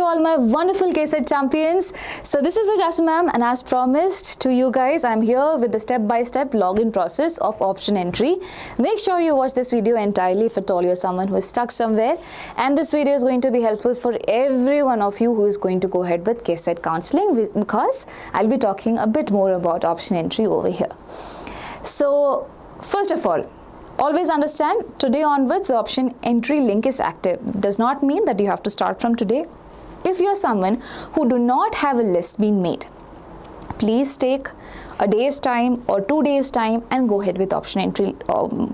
all my wonderful KCET champions. So this is Jasmine Ma'am, and as promised to you guys, I'm here with the step-by-step login process of option entry. Make sure you watch this video entirely if at all you're someone who is stuck somewhere. And this video is going to be helpful for every one of you who is going to go ahead with KCET counseling, because I'll be talking a bit more about option entry over here. So first of all, always understand, today onwards the option entry link is active. Does not mean that you have to start from today. If you're someone who do not have a list being made, please take a day's time or 2 days time and go ahead with option entry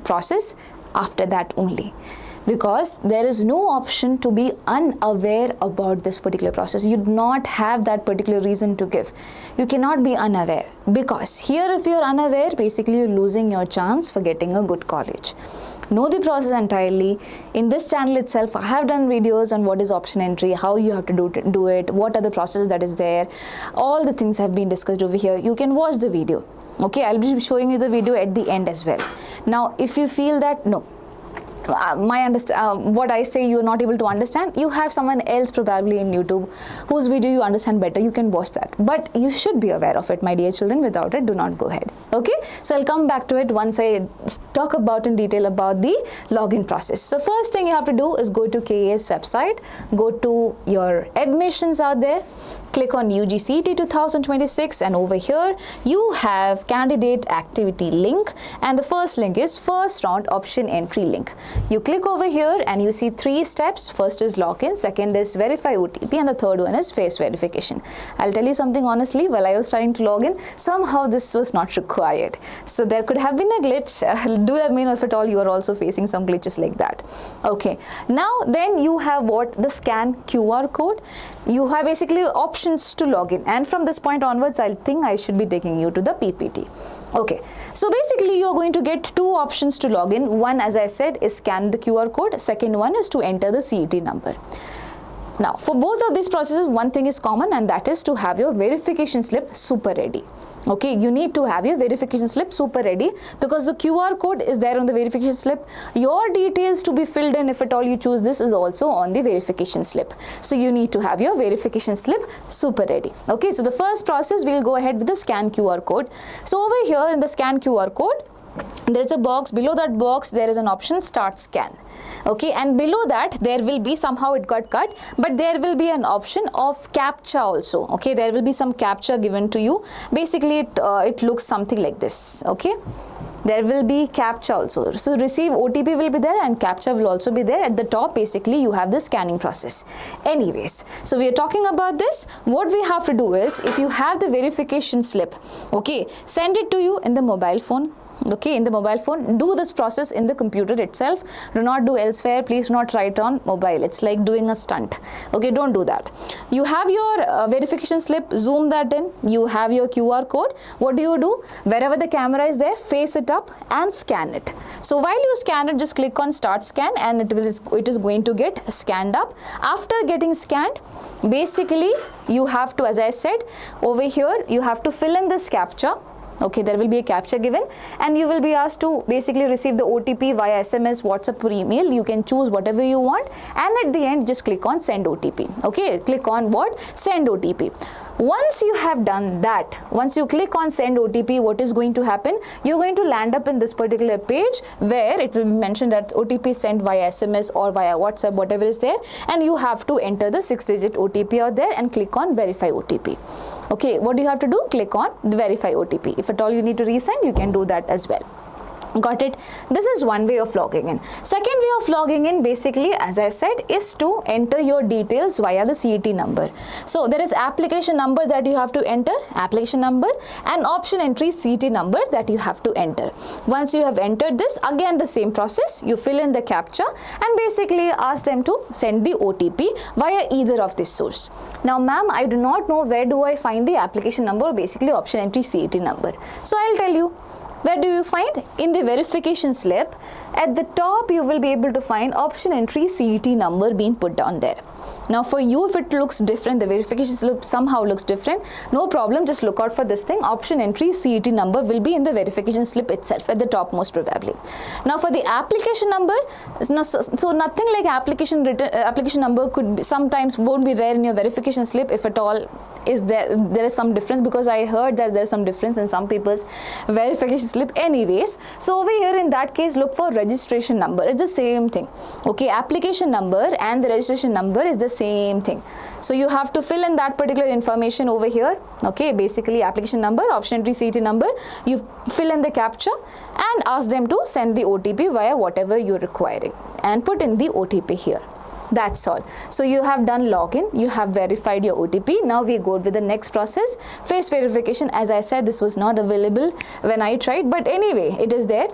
process after that only. Because there is no option to be unaware about this particular process. You do not have that particular reason to give. You cannot be unaware, because here if you're unaware, basically you're losing your chance for getting a good college. Know the process entirely. In this channel itself, I have done videos on what is option entry, how you have to do it, what are the processes that is there. All the things have been discussed over here. You can watch the video. Okay, I'll be showing you the video at the end as well. Now, if you feel that no, what I say you're not able to understand, you have someone else probably in YouTube whose video you understand better, you can watch that. But you should be aware of it, my dear children. Without it, do not go ahead. Okay, so I'll come back to it once I talk about in detail about the login process. So first thing you have to do is go to KA's website, go to your admissions out there, click on UGCET 2026, and over here you have candidate activity link, and the first link is first round option entry link. You click over here and you see 3 steps. First is login, second is verify OTP, and the third one is face verification. I'll tell you something honestly, while I was trying to log in, somehow this was not required. So there could have been a glitch. Do let me know if at all you are also facing some glitches like that. Okay, now then you have what? The scan QR code. You have basically options to log in, and from this point onwards I think I should be taking you to the PPT. Okay, so basically you are going to get 2 options to log in. One, as I said, is scan the QR code. Second one is to enter the CET number. Now for both of these processes, one thing is common, and that is to have your verification slip super ready. Okay, you need to have your verification slip super ready, because the QR code is there on the verification slip. Your details to be filled in, if at all you choose this, is also on the verification slip. So you need to have your verification slip super ready. Okay, so the first process, we'll go ahead with the scan QR code. So over here in the scan QR code, there is a box. Below that box there is an option start scan. Okay, and below that there will be, somehow it got cut, but there will be an option of captcha also. Okay, there will be some captcha given to you. Basically it looks something like this. Okay, there will be captcha also. So receive OTP will be there, and captcha will also be there. At the top basically you have the scanning process. Anyways, so we are talking about this. What we have to do is, if you have the verification slip, okay, send it to you in the mobile phone. Okay, in the mobile phone. Do this process in the computer itself. Do not do elsewhere. Please do not try it on mobile. It's like doing a stunt. Okay, don't do that. You have your verification slip, zoom that in. You have your QR code. What do? Wherever the camera is there, face it up and scan it. So while you scan it, just click on start scan, and it is going to get scanned up. After getting scanned, basically you have to, as I said, over here you have to fill in this captcha. Okay, there will be a captcha given, and you will be asked to basically receive the OTP via SMS, WhatsApp or email. You can choose whatever you want, and at the end just click on send OTP. Okay, click on what? Send OTP. Once you have done that, once you click on send OTP, what is going to happen? You're going to land up in this particular page where it will be mentioned that OTP sent via SMS or via WhatsApp, whatever is there, and you have to enter the 6-digit OTP out there and click on verify OTP. Okay, what do you have to do? Click on the verify OTP. If at all you need to resend, you can do that as well. Got it? This is one way of logging in. Second way of logging in, basically, as I said, is to enter your details via the CET number. So there is application number that you have to enter, application number, and option entry CET number that you have to enter. Once you have entered this, again the same process, you fill in the captcha and basically ask them to send the OTP via either of this source. Now, ma'am, I do not know where do I find the application number, basically option entry CET number. So I'll tell you. Where do you find? In the verification slip, at the top you will be able to find option entry CET number being put down there. Now for you, if it looks different, the verification slip somehow looks different, no problem, just look out for this thing. Option entry CET number will be in the verification slip itself at the top most probably. Now for the application number, so nothing like application number could be, sometimes won't be there in your verification slip, if at all is there is some difference, because I heard that there's some difference in some people's verification slip anyways. So over here in that case, look for registration number. It's the same thing. Okay, application number and the registration number is the same thing. So you have to fill in that particular information over here. Okay, basically application number, option entry CET number, you fill in the captcha and ask them to send the OTP via whatever you're requiring and put in the OTP here. That's all. So you have done login, you have verified your OTP. Now we go with the next process, face verification. As I said, this was not available when I tried, but anyway, it is there.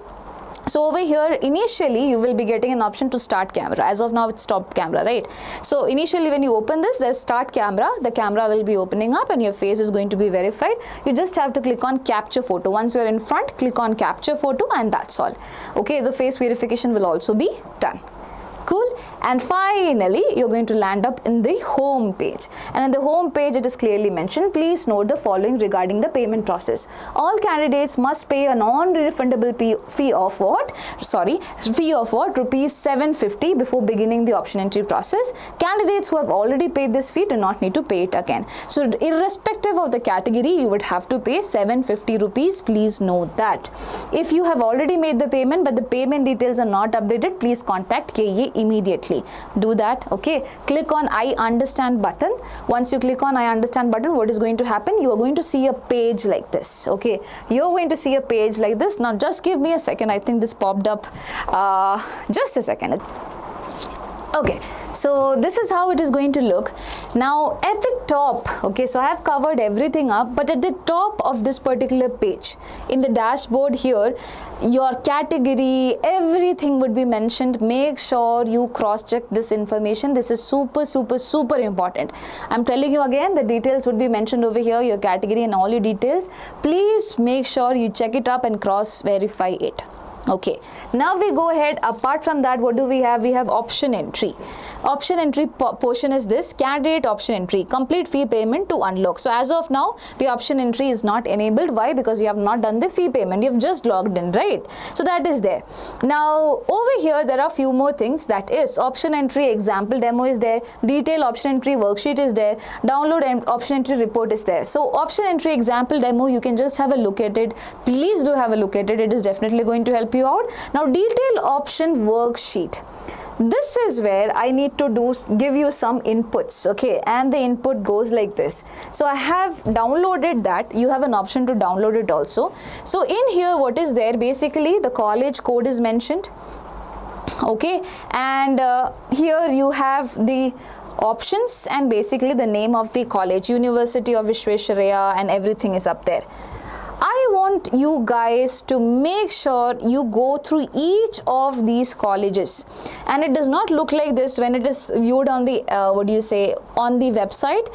So over here, initially you will be getting an option to start camera. As of now, it's stopped camera, right? So initially when you open this, there's start camera. The camera will be opening up and your face is going to be verified. You just have to click on capture photo. Once you're in front, click on capture photo and that's all. Okay, the face verification will also be done. Cool. And finally, you're going to land up in the home page. And in the home page, it is clearly mentioned, please note the following regarding the payment process. All candidates must pay a non-refundable fee of what? Rupees 750 before beginning the option entry process. Candidates who have already paid this fee do not need to pay it again. So irrespective of the category, you would have to pay 750 rupees. Please note that. If you have already made the payment, but the payment details are not updated, please contact KE immediately. Do that. Okay, click on I understand button. Once you click on I understand button, what is going to happen? You are going to see a page like this. Okay, you're going to see a page like this. Now just give me a second. I think this popped up. Just a second. Okay, so this is how it is going to look. Now at the top, okay, so I have covered everything up, but at the top of this particular page, in the dashboard here, your category, everything would be mentioned. Make sure you cross-check this information. This is super important. I'm telling you again, the details would be mentioned over here, your category and all your details. Please make sure you check it up and cross-verify it. Okay, now we go ahead. Apart from that, what do we have? We have option entry. Option entry portion is this, candidate option entry, complete fee payment to unlock. So as of now, the option entry is not enabled. Why? Because you have not done the fee payment. You've just logged in, right? So that is there. Now over here, there are few more things. That is option entry example demo is there, detail option entry worksheet is there, download and option entry report is there. So option entry example demo, you can just have a look at it. Please do have a look at it. It is definitely going to help you out. Now detail option worksheet, this is where I need to give you some inputs. Okay, and the input goes like this. So I have downloaded that. You have an option to download it also. So in here, what is there? Basically the college code is mentioned. Okay, and here you have the options and basically the name of the college, University of Vishwesvaraya, and everything is up there. I want you guys to make sure you go through each of these colleges, and it does not look like this when it is viewed on the on the website.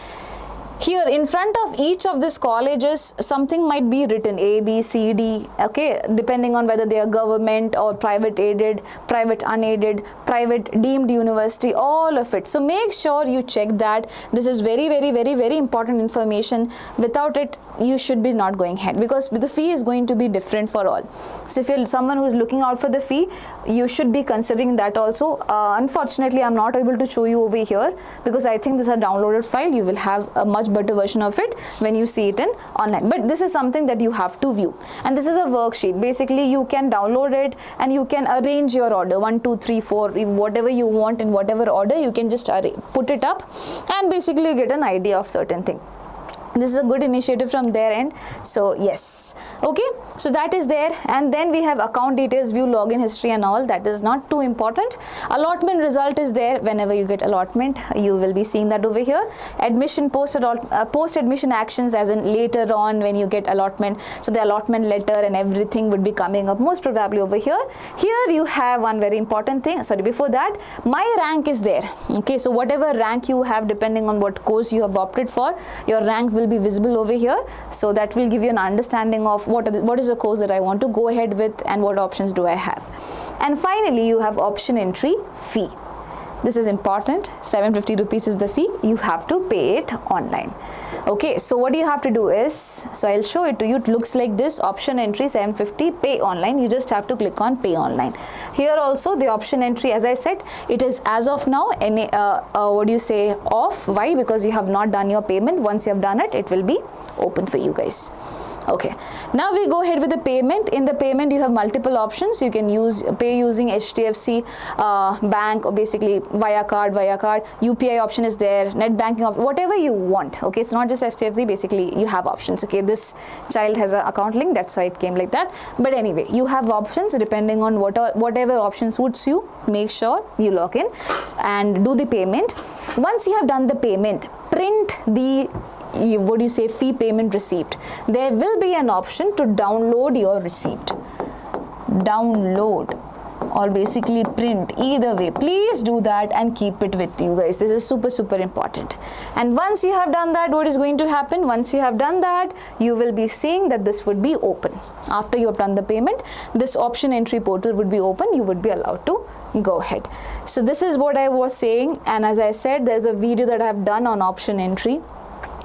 Here in front of each of these colleges, something might be written A, B, C, D, okay, depending on whether they are government or private aided, private unaided, private deemed university, all of it. So make sure you check that. This is very important information. Without it, you should be not going ahead, because the fee is going to be different for all. So if you're someone who is looking out for the fee, you should be considering that also. Unfortunately, I'm not able to show you over here because I think this is a downloaded file. You will have a much better version of it when you see it in online, but this is something that you have to view, and this is a worksheet. Basically you can download it and you can arrange your order 1, 2, 3, 4, whatever you want in whatever order. You can just put it up and basically you get an idea of certain thing. This is a good initiative from their end. So yes, okay, so that is there. And then we have account details, view login history and all. That is not too important. Allotment result is there. Whenever you get allotment, you will be seeing that over here. Admission post admission actions, as in later on when you get allotment, so the allotment letter and everything would be coming up most probably over here. Here you have one very important thing. Sorry, before that, my rank is there. Okay, so whatever rank you have, depending on what course you have opted for, your rank will be visible over here. So that will give you an understanding of what is the course that I want to go ahead with and what options do I have. And finally, you have option entry fee. This is important. 750 rupees is the fee. You have to pay it online. Okay, so what you have to do is, so I'll show it to you. It looks like this. Option entry 750, pay online. You just have to click on pay online. Here also the option entry, as I said, it is as of now any what do you say, off. Why? Because you have not done your payment. Once you have done it, it will be open for you guys. Okay, now we go ahead with the payment. In the payment you have multiple options. You can pay using HDFC bank, or basically via card, UPI option is there, net banking option, whatever you want. Okay, it's not just HDFC, basically you have options. Okay, this child has an account link, that's why it came like that. But anyway, you have options depending on whatever option suits you. Make sure you log in and do the payment. Once you have done the payment, print the fee payment receipt. There will be an option to download your receipt. Download or basically print, either way. Please do that and keep it with you guys. This is super important. And once you have done that, what is going to happen? Once you have done that, you will be seeing that this would be open. After you have done the payment, this option entry portal would be open. You would be allowed to go ahead. So this is what I was saying, and as I said, there's a video that I have done on option entry.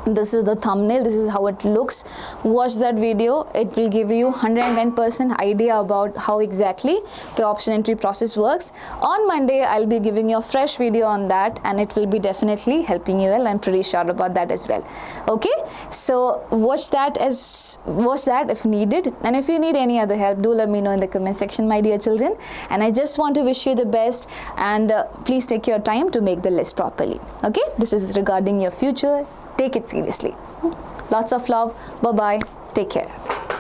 This is the thumbnail, this is how it looks. Watch that video. It will give you 110% idea about how exactly the option entry process works. On Monday I'll be giving you a fresh video on that, and it will be definitely helping you well. I'm pretty sure about that as well. Okay, so watch that if needed, and if you need any other help, do let me know in the comment section, my dear children. And I just want to wish you the best, and please take your time to make the list properly. Okay, this is regarding your future. Take it seriously. Lots of love. Bye bye. Take care.